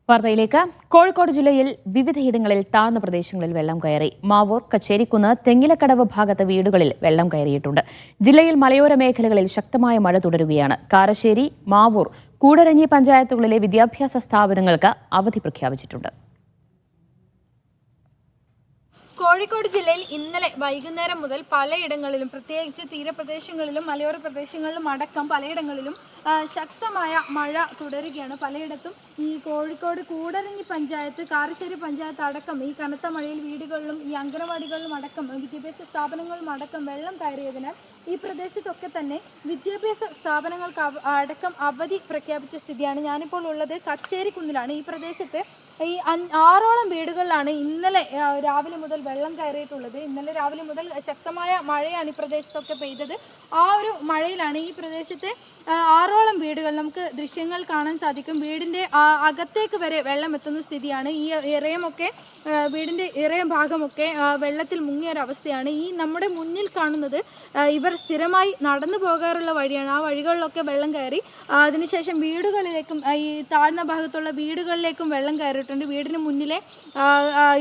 വാർത്തയിലേക്ക്. കോഴിക്കോട് ജില്ലയിൽ വിവിധയിടങ്ങളിൽ താഴ്ന്ന പ്രദേശങ്ങളിൽ വെള്ളം കയറി. മാവൂർ, കച്ചേരിക്കുന്ന്, തെങ്ങിലക്കടവ് ഭാഗത്ത് വീടുകളിൽ വെള്ളം കയറിയിട്ടുണ്ട്. ജില്ലയിൽ മലയോര മേഖലകളിൽ ശക്തമായ മഴ തുടരുകയാണ്. കാരശ്ശേരി, മാവൂർ, കൂടരഞ്ഞി പഞ്ചായത്തുകളിലെ വിദ്യാഭ്യാസ സ്ഥാപനങ്ങൾക്ക് അവധി പ്രഖ്യാപിച്ചിട്ടുണ്ട്. കോഴിക്കോട് ജില്ലയിൽ ഇന്നലെ വൈകുന്നേരം മുതൽ പലയിടങ്ങളിലും, പ്രത്യേകിച്ച് തീരപ്രദേശങ്ങളിലും മലയോര പ്രദേശങ്ങളിലും അടക്കം പലയിടങ്ങളിലും ശക്തമായ മഴ തുടരുകയാണ്. പലയിടത്തും ഈ കോഴിക്കോട് കൂടരഞ്ഞി പഞ്ചായത്ത്, കാരശ്ശേരി പഞ്ചായത്ത് അടക്കം ഈ കനത്ത മഴയിൽ വീടുകളിലും ഈ അംഗനവാടികളിലും അടക്കം വിദ്യാഭ്യാസ സ്ഥാപനങ്ങളിലും അടക്കം വെള്ളം കയറിയതിനാൽ ഈ പ്രദേശത്തൊക്കെ തന്നെ വിദ്യാഭ്യാസ സ്ഥാപനങ്ങൾക്ക് അടക്കം അവധി പ്രഖ്യാപിച്ച സ്ഥിതിയാണ്. ഞാനിപ്പോൾ ഉള്ളത് കച്ചേരിക്കുന്നിലാണ്. ഈ പ്രദേശത്ത് ഈ 6ഓളം വീടുകളിലാണ് ഇന്നലെ രാവിലെ മുതൽ വെള്ളം കയറിയിട്ടുള്ളത്. ഇന്നലെ രാവിലെ മുതൽ ശക്തമായ മഴയാണ് ഈ പ്രദേശത്തൊക്കെ പെയ്തത്. ആ ഒരു മഴയിലാണ് ഈ പ്രദേശത്തെ 6ഓളം വീടുകൾ, നമുക്ക് ദൃശ്യങ്ങൾ കാണാൻ സാധിക്കും, വീടിൻ്റെ അകത്തേക്ക് വരെ വെള്ളം എത്തുന്ന സ്ഥിതിയാണ്. ഈ ഇറയമൊക്കെ, വീടിൻ്റെ ഇറയം ഭാഗമൊക്കെ വെള്ളത്തിൽ മുങ്ങിയൊരവസ്ഥയാണ്. ഈ നമ്മുടെ മുന്നിൽ കാണുന്നത് ഇവർ സ്ഥിരമായി നടന്നു പോകാറുള്ള വഴിയാണ്. ആ വഴികളിലൊക്കെ വെള്ളം കയറി. അതിനുശേഷം വീടുകളിലേക്കും, ഈ താഴ്ന്ന ഭാഗത്തുള്ള വീടുകളിലേക്കും വെള്ളം കയറിയിട്ടുണ്ട്. വീടിന് മുന്നിലെ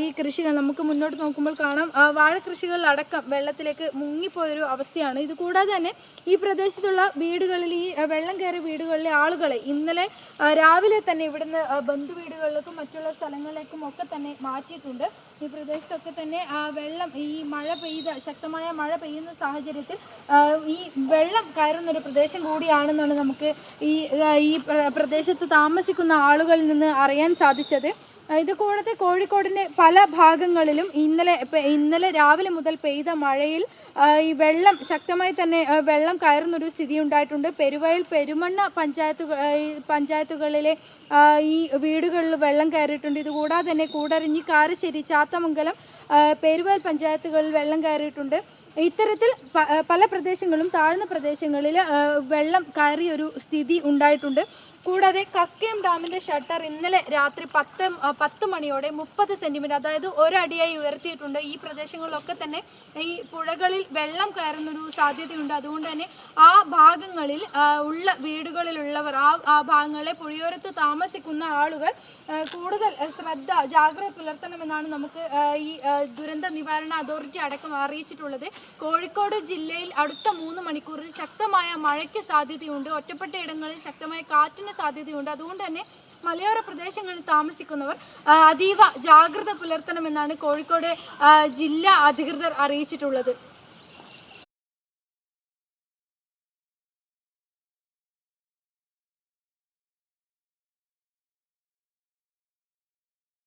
ഈ കൃഷികൾ നമുക്ക് മുന്നോട്ട് നോക്കുമ്പോൾ കാണാം, വാഴക്കൃഷികളിലടക്കം വെള്ളത്തിലേക്ക് മുങ്ങിപ്പോയൊരു അവസ്ഥയാണ്. ഇത് കൂടാതെ തന്നെ ഈ പ്രദേശത്തുള്ള വീടുകളിൽ, ഈ വെള്ളം കയറിയ വീടുകളിലെ ആളുകളെ ഇന്നലെ രാവിലെ തന്നെ ഇവിടുന്ന് ബന്ധുവീടുകളിലേക്കും മറ്റുള്ള സ്ഥലങ്ങളിലേക്കും ഒക്കെ തന്നെ മാറ്റിയിട്ടുണ്ട്. ഈ പ്രദേശത്തൊക്കെ തന്നെ വെള്ളം, ഈ മഴ പെയ്ത ശക്തമായ മഴ പെയ്യുന്ന സാഹചര്യത്തിൽ ഈ വെള്ളം കയറുന്നൊരു പ്രദേശം കൂടിയാണെന്നാണ് നമുക്ക് ഈ പ്രദേശത്ത് താമസിക്കുന്ന ആളുകളിൽ നിന്ന് അറിയാൻ സാധിച്ചത്. ഇത് കൂടാതെ കോഴിക്കോടിൻ്റെ പല ഭാഗങ്ങളിലും ഇന്നലെ രാവിലെ മുതൽ പെയ്ത മഴയിൽ ഈ വെള്ളം ശക്തമായി തന്നെ വെള്ളം കയറുന്നൊരു സ്ഥിതി ഉണ്ടായിട്ടുണ്ട്. പെരുവയൽ, പെരുമണ്ണ പഞ്ചായത്തുകളിലെ ഈ വീടുകളിൽ വെള്ളം കയറിയിട്ടുണ്ട്. ഇതുകൂടാതെ തന്നെ കൂടരഞ്ഞി, കാരശ്ശേരി, ചാത്തമംഗലം, പെരുവയൽ പഞ്ചായത്തുകളിൽ വെള്ളം കയറിയിട്ടുണ്ട്. ഇത്തരത്തിൽ പല പ്രദേശങ്ങളും, താഴ്ന്ന പ്രദേശങ്ങളിൽ വെള്ളം കയറിയൊരു സ്ഥിതി ഉണ്ടായിട്ടുണ്ട്. കൂടാതെ കക്കയം ഡാമിൻ്റെ ഷട്ടർ ഇന്നലെ രാത്രി 10 മണിയോടെ 30 സെൻറ്റിമീറ്റർ, അതായത് ഒരടിയായി ഉയർത്തിയിട്ടുണ്ട്. ഈ പ്രദേശങ്ങളിലൊക്കെ തന്നെ ഈ പുഴകളിൽ വെള്ളം കയറുന്നൊരു സാധ്യതയുണ്ട്. അതുകൊണ്ട് തന്നെ ആ ഭാഗങ്ങളിൽ ഉള്ള വീടുകളിലുള്ളവർ, ആ ഭാഗങ്ങളിലെ പുഴയോരത്ത് താമസിക്കുന്ന ആളുകൾ കൂടുതൽ ജാഗ്രത പുലർത്തണമെന്നാണ് നമുക്ക് ഈ ദുരന്ത നിവാരണ അതോറിറ്റി അടക്കം അറിയിച്ചിട്ടുള്ളത്. കോഴിക്കോട് ജില്ലയിൽ അടുത്ത 3 മണിക്കൂറിൽ ശക്തമായ മഴയ്ക്ക് സാധ്യതയുണ്ട്. ഒറ്റപ്പെട്ട ഇടങ്ങളിൽ ശക്തമായ കാറ്റിന് സാധ്യതയുണ്ട്. അതുകൊണ്ട് തന്നെ മലയോര പ്രദേശങ്ങളിൽ താമസിക്കുന്നവർ അതീവ ജാഗ്രത പുലർത്തണമെന്നാണ് കോഴിക്കോട് ജില്ലാ അധികൃതർ അറിയിച്ചിട്ടുള്ളത്.